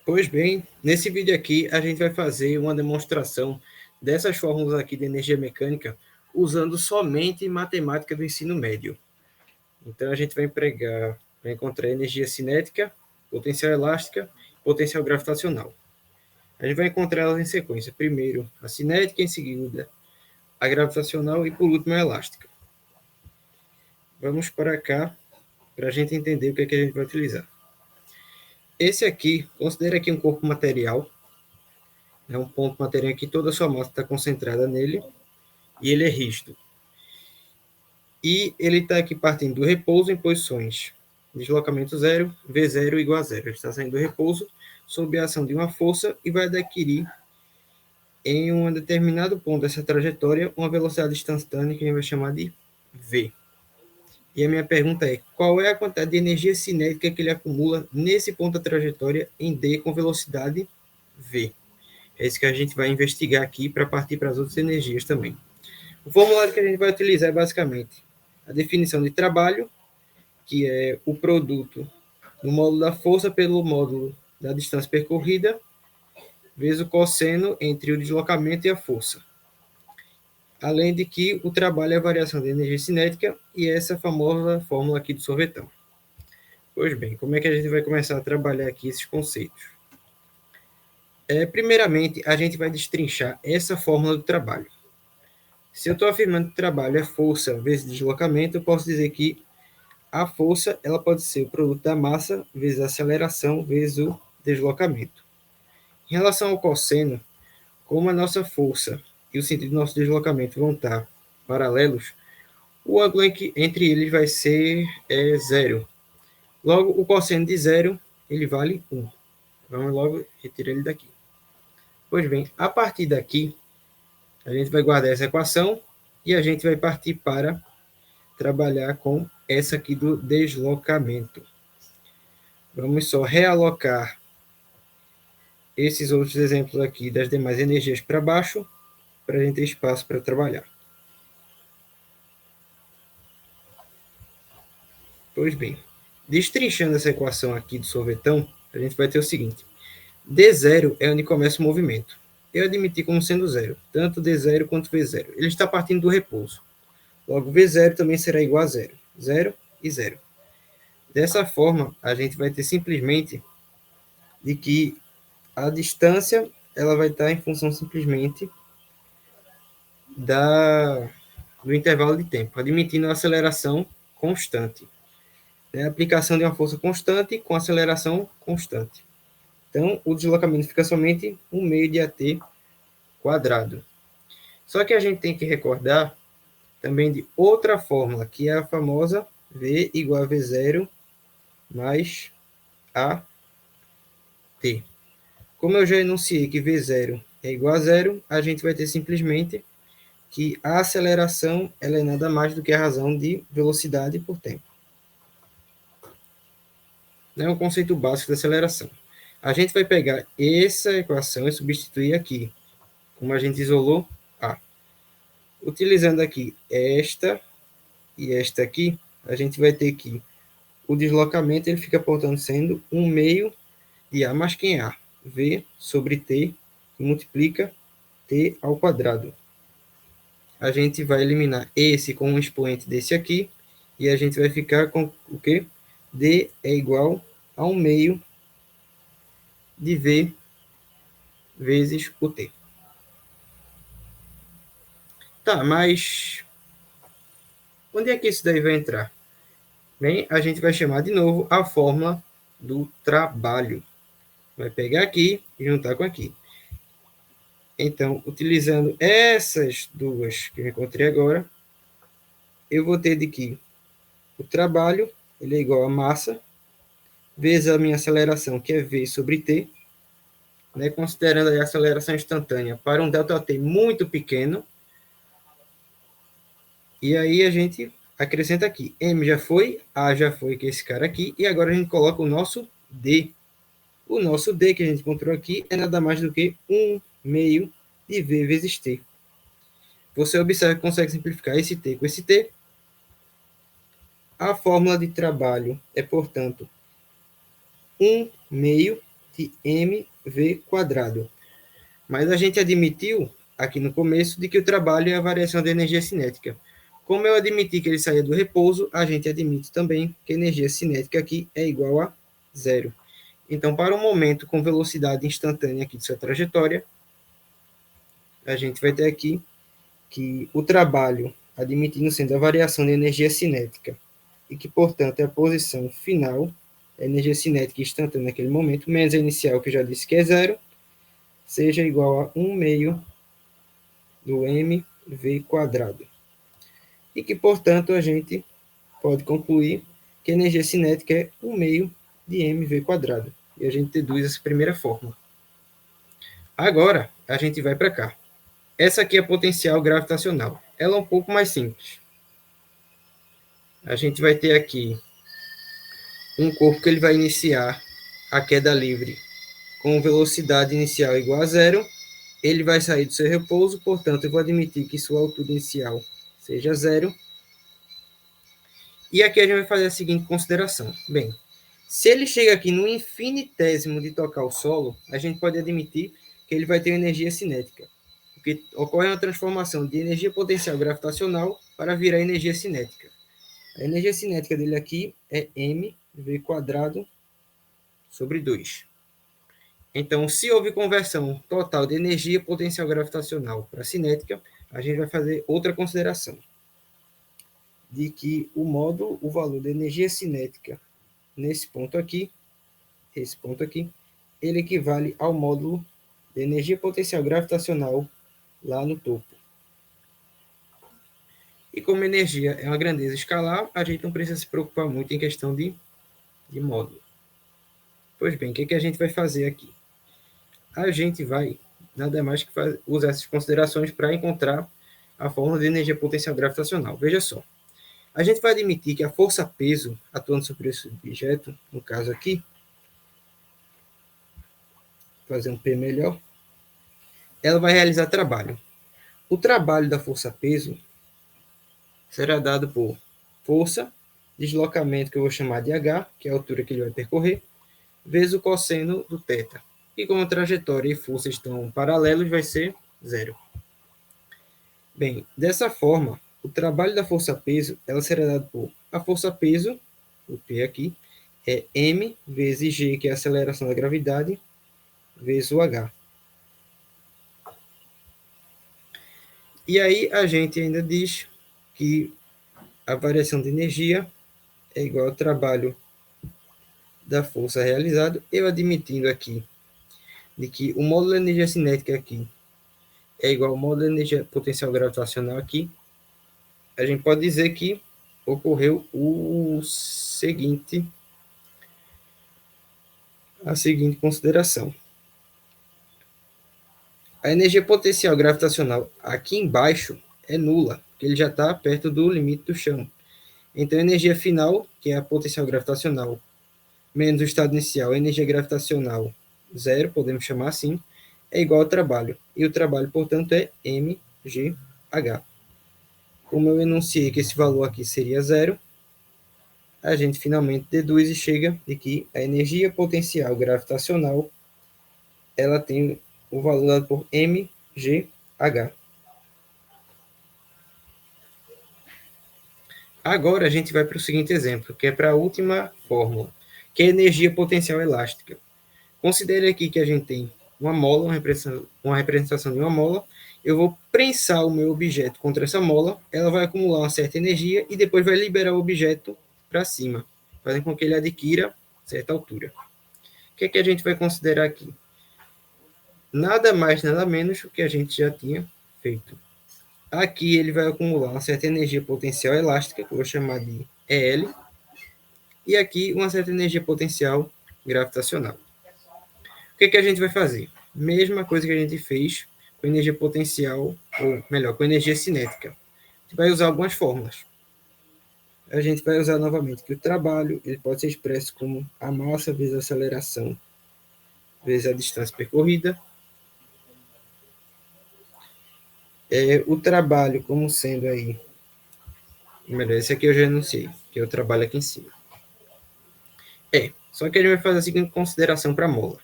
Pois bem, nesse vídeo aqui a gente vai fazer uma demonstração dessas fórmulas aqui de energia mecânica usando somente matemática do ensino médio. Então a gente vai encontrar energia cinética, potencial elástica, potencial gravitacional. A gente vai encontrar elas em sequência. Primeiro a cinética, em seguida a gravitacional e por último a elástica. Vamos para cá para a gente entender o que é que a gente vai utilizar. Esse aqui, considera aqui um corpo material. É um ponto material que toda a sua massa está concentrada nele e ele é rígido. E ele está aqui partindo do repouso em posições deslocamento zero, V0 igual a zero. Ele está saindo do repouso sob a ação de uma força e vai adquirir em um determinado ponto dessa trajetória uma velocidade instantânea que a gente vai chamar de V. E a minha pergunta é, qual é a quantidade de energia cinética que ele acumula nesse ponto da trajetória em D com velocidade V? É isso que a gente vai investigar aqui para partir para as outras energias também. O formulário que a gente vai utilizar é basicamente a definição de trabalho, que é o produto do módulo da força pelo módulo da distância percorrida, vezes o cosseno entre o deslocamento e a força. Além de que o trabalho é a variação da energia cinética e essa famosa fórmula aqui do sorvetão. Pois bem, como é que a gente vai começar a trabalhar aqui esses conceitos? Primeiramente, a gente vai destrinchar essa fórmula do trabalho. Se eu estou afirmando que o trabalho é força vezes deslocamento, eu posso dizer que a força ela pode ser o produto da massa vezes a aceleração vezes o deslocamento. Em relação ao cosseno, como a nossa força e o sentido do nosso deslocamento vão estar paralelos, o ângulo entre eles vai ser zero. Logo, o cosseno de zero ele vale 1. Vamos logo retirar ele daqui. Pois bem, a partir daqui, a gente vai guardar essa equação e a gente vai partir para trabalhar com essa aqui do deslocamento. Vamos só realocar esses outros exemplos aqui das demais energias para baixo, para a gente ter espaço para trabalhar. Pois bem, destrinchando essa equação aqui do sorvetão, a gente vai ter o seguinte. D0 é onde começa o movimento. Eu admiti como sendo zero, tanto D0 quanto V0. Ele está partindo do repouso. Logo, V0 também será igual a zero. Zero e zero. Dessa forma, a gente vai ter simplesmente de que a distância ela vai estar em função simplesmente do intervalo de tempo, admitindo a aceleração constante. É a aplicação de uma força constante com aceleração constante. Então, o deslocamento fica somente 1 meio de AT quadrado. Só que a gente tem que recordar também de outra fórmula, que é a famosa V igual a V0 mais AT. Como eu já enunciei que V0 é igual a zero, a gente vai ter simplesmente que a aceleração ela é nada mais do que a razão de velocidade por tempo. É um conceito básico da aceleração. A gente vai pegar essa equação e substituir aqui, como a gente isolou A. Utilizando aqui esta e esta aqui, a gente vai ter que o deslocamento ele fica, portanto, sendo 1 meio de A mais quem é A? V sobre T, que multiplica T ao quadrado. A gente vai eliminar esse com um expoente desse aqui, e a gente vai ficar com o quê? D é igual a 1 meio de V vezes o T. Tá, mas onde é que isso daí vai entrar? Bem, a gente vai chamar de novo a fórmula do trabalho. Vai pegar aqui e juntar com aqui. Então, utilizando essas duas que eu encontrei agora, eu vou ter de que o trabalho ele é igual a massa vezes a minha aceleração, que é V sobre T, né, considerando a aceleração instantânea para um ΔT muito pequeno. E aí a gente acrescenta aqui. M já foi, A já foi, que é esse cara aqui. E agora a gente coloca o nosso D. O nosso D que a gente encontrou aqui é nada mais do que 1 meio de V vezes T. Você observa que consegue simplificar esse T com esse T. A fórmula de trabalho é, portanto, 1 meio de mv². Mas a gente admitiu, aqui no começo, de que o trabalho é a variação da energia cinética. Como eu admiti que ele saía do repouso, a gente admite também que a energia cinética aqui é igual a zero. Então, para um momento com velocidade instantânea aqui de sua trajetória, a gente vai ter aqui que o trabalho, admitindo sendo a variação de energia cinética, e que, portanto, é a posição final, a energia cinética instantânea naquele momento, menos a inicial, que eu já disse que é zero, seja igual a 1 meio do mv². E que, portanto, a gente pode concluir que a energia cinética é 1 meio de mv². E a gente deduz essa primeira fórmula. Agora, a gente vai para cá. Essa aqui é a potencial gravitacional. Ela é um pouco mais simples. A gente vai ter aqui um corpo que ele vai iniciar a queda livre com velocidade inicial igual a zero. Ele vai sair do seu repouso, portanto, eu vou admitir que sua altura inicial seja zero. E aqui a gente vai fazer a seguinte consideração. Bem, se ele chega aqui no infinitésimo de tocar o solo, a gente pode admitir que ele vai ter energia cinética, porque ocorre uma transformação de energia potencial gravitacional para virar energia cinética. A energia cinética dele aqui é mv² sobre 2. Então, se houve conversão total de energia potencial gravitacional para cinética, a gente vai fazer outra consideração, de que o valor da energia cinética nesse ponto aqui, esse ponto aqui, ele equivale ao módulo de energia potencial gravitacional lá no topo. E como energia é uma grandeza escalar, a gente não precisa se preocupar muito em questão de módulo. Pois bem, o que a gente vai fazer aqui? A gente vai, nada mais que usar essas considerações para encontrar a fórmula de energia potencial gravitacional. Veja só, a gente vai admitir que a força-peso atuando sobre esse objeto, no caso aqui, fazer um P melhor, ela vai realizar trabalho. O trabalho da força-peso será dado por força, deslocamento, que eu vou chamar de H, que é a altura que ele vai percorrer, vezes o cosseno do θ. E como a trajetória e força estão paralelos, vai ser zero. Bem, dessa forma, o trabalho da força-peso ela será dado por a força-peso, o P aqui, é m vezes g, que é a aceleração da gravidade, vezes o H. E aí a gente ainda diz que a variação de energia é igual ao trabalho da força realizado, eu admitindo aqui de que o módulo de energia cinética aqui é igual ao módulo de energia potencial gravitacional aqui, a gente pode dizer que ocorreu a seguinte consideração. A energia potencial gravitacional aqui embaixo é nula, porque ele já está perto do limite do chão. Então, a energia final, que é a potencial gravitacional, menos o estado inicial, a energia gravitacional zero, podemos chamar assim, é igual ao trabalho. E o trabalho, portanto, é mgh. Como eu enunciei que esse valor aqui seria zero, a gente finalmente deduz e chega de que a energia potencial gravitacional ela tem o valor dado por mgh. Agora a gente vai para o seguinte exemplo, que é para a última fórmula, que é a energia potencial elástica. Considere aqui que a gente tem uma mola, uma representação de uma mola. Eu vou prensar o meu objeto contra essa mola, ela vai acumular uma certa energia e depois vai liberar o objeto para cima, fazendo com que ele adquira certa altura. O que é que a gente vai considerar aqui? Nada mais, nada menos do que a gente já tinha feito. Aqui ele vai acumular uma certa energia potencial elástica, que eu vou chamar de EL, e aqui uma certa energia potencial gravitacional. O que é que a gente vai fazer? Mesma coisa que a gente fez com energia potencial, ou melhor, com energia cinética. A gente vai usar algumas fórmulas. A gente vai usar novamente que o trabalho ele pode ser expresso como a massa vezes a aceleração vezes a distância percorrida. O trabalho como sendo aí, melhor, esse aqui eu já enunciei, que é o trabalho aqui em cima. Só que a gente vai fazer a seguinte consideração para a mola.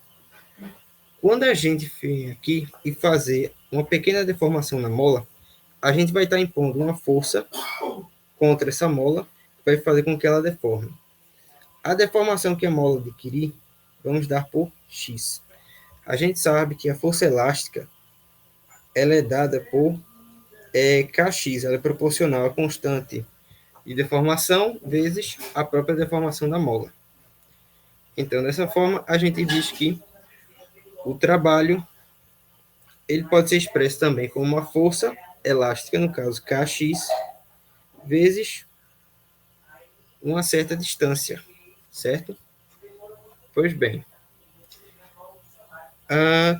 Quando a gente vem aqui e fazer uma pequena deformação na mola, a gente vai estar impondo uma força contra essa mola, que vai fazer com que ela deforme. A deformação que a mola adquirir, vamos dar por x. A gente sabe que a força elástica ela é dada por kx, ela é proporcional à constante de deformação vezes a própria deformação da mola. Então, dessa forma, a gente diz que o trabalho ele pode ser expresso também como uma força elástica, no caso kx, vezes uma certa distância, certo? Pois bem,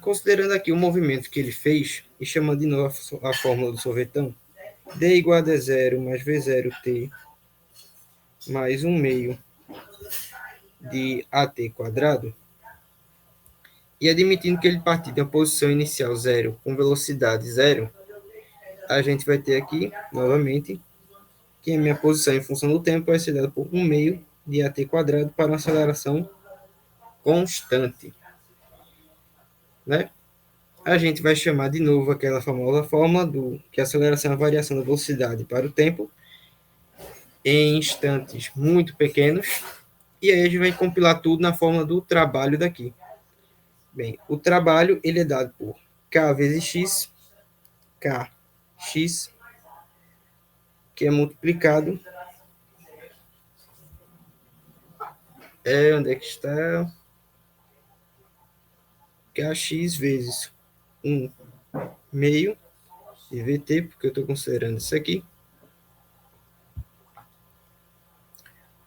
considerando aqui o movimento que ele fez, e chamando de novo a fórmula do sorvetão, D igual a D0 mais V0T mais 1 meio de AT quadrado, e admitindo que ele partir da posição inicial zero com velocidade zero, a gente vai ter aqui, novamente, que a minha posição em função do tempo vai ser dada por 1 meio de AT quadrado para uma aceleração constante. Né? A gente vai chamar de novo aquela famosa fórmula do que a aceleração é a variação da velocidade para o tempo em instantes muito pequenos, e aí a gente vai compilar tudo na fórmula do trabalho daqui. Bem, o trabalho ele é dado por K vezes X, Kx, que é multiplicado, onde é que está? Kx vezes 1 meio de VT, porque eu estou considerando isso aqui,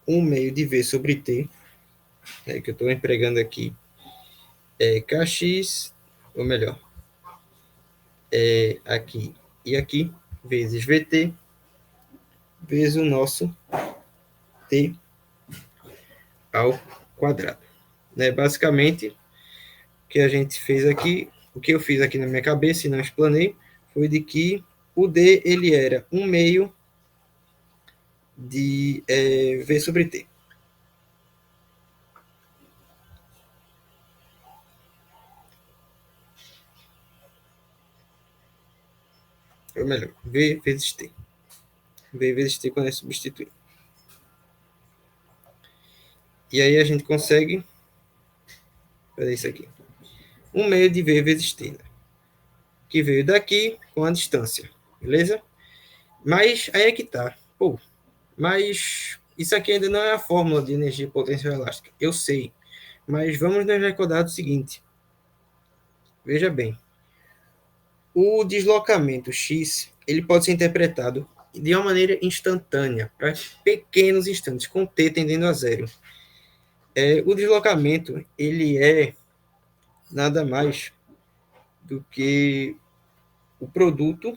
1 meio de V sobre T, que eu estou empregando aqui, Kx, ou melhor, aqui e aqui, vezes VT, vezes o nosso T ao quadrado. Né? Basicamente, o que a gente fez aqui, o que eu fiz aqui na minha cabeça e não explanei, foi de que o D ele era 1 meio de V sobre T. Ou melhor, V vezes T. V vezes T quando é substituir. E aí a gente consegue fazer isso aqui. 1 meio de V vezes T, né? Que veio daqui com a distância. Beleza? Mas aí é que tá. Pô, mas isso aqui ainda não é a fórmula de energia potencial elástica. Eu sei. Mas vamos nos recordar do seguinte. Veja bem. O deslocamento x ele pode ser interpretado de uma maneira instantânea, para pequenos instantes, com t tendendo a zero. O deslocamento ele é nada mais do que o produto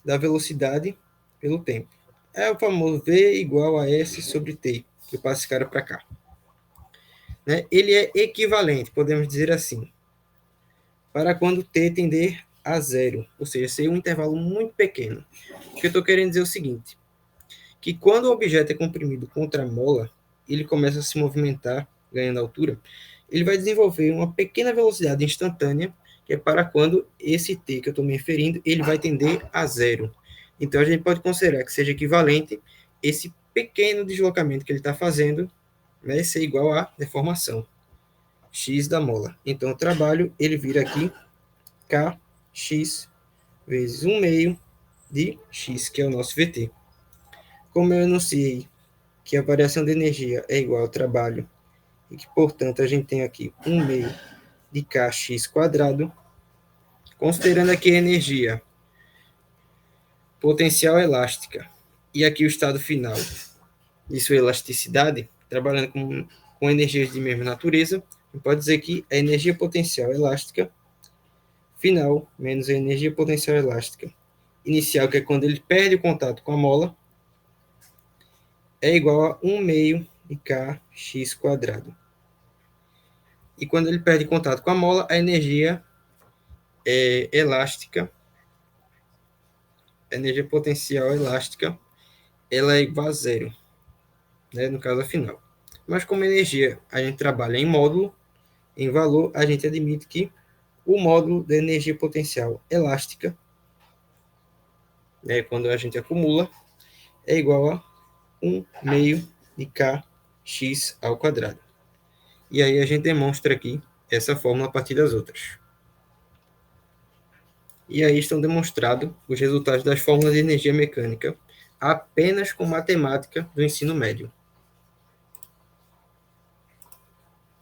da velocidade pelo tempo. É o famoso V igual a S sobre T, que passa esse cara para cá. Né? Ele é equivalente, podemos dizer assim, para quando T tender a zero, ou seja, ser um intervalo muito pequeno. O que eu estou querendo dizer é o seguinte, que quando o objeto é comprimido contra a mola, ele começa a se movimentar, ganhando altura, ele vai desenvolver uma pequena velocidade instantânea, que é para quando esse t que eu estou me referindo, ele vai tender a zero. Então, a gente pode considerar que seja equivalente esse pequeno deslocamento que ele está fazendo, né, ser igual à deformação, x da mola. Então, o trabalho, ele vira aqui kx vezes 1 meio de x, que é o nosso VT. Como eu enunciei que a variação de energia é igual ao trabalho e que, portanto, a gente tem aqui 1 meio de kx quadrado, considerando aqui a energia potencial elástica e aqui o estado final de sua elasticidade, trabalhando com energias de mesma natureza, a gente pode dizer que a energia potencial elástica final menos a energia potencial elástica inicial, que é quando ele perde o contato com a mola, é igual a 1 meio de kx quadrado. E quando ele perde contato com a mola, a energia elástica, a energia potencial elástica, ela é igual a zero, né, no caso a final. Mas como energia a gente trabalha em módulo, em valor, a gente admite que O módulo de energia potencial elástica, né, quando a gente acumula, é igual a 1 meio de kx ao quadrado. E aí a gente demonstra aqui essa fórmula a partir das outras. E aí estão demonstrados os resultados das fórmulas de energia mecânica apenas com matemática do ensino médio.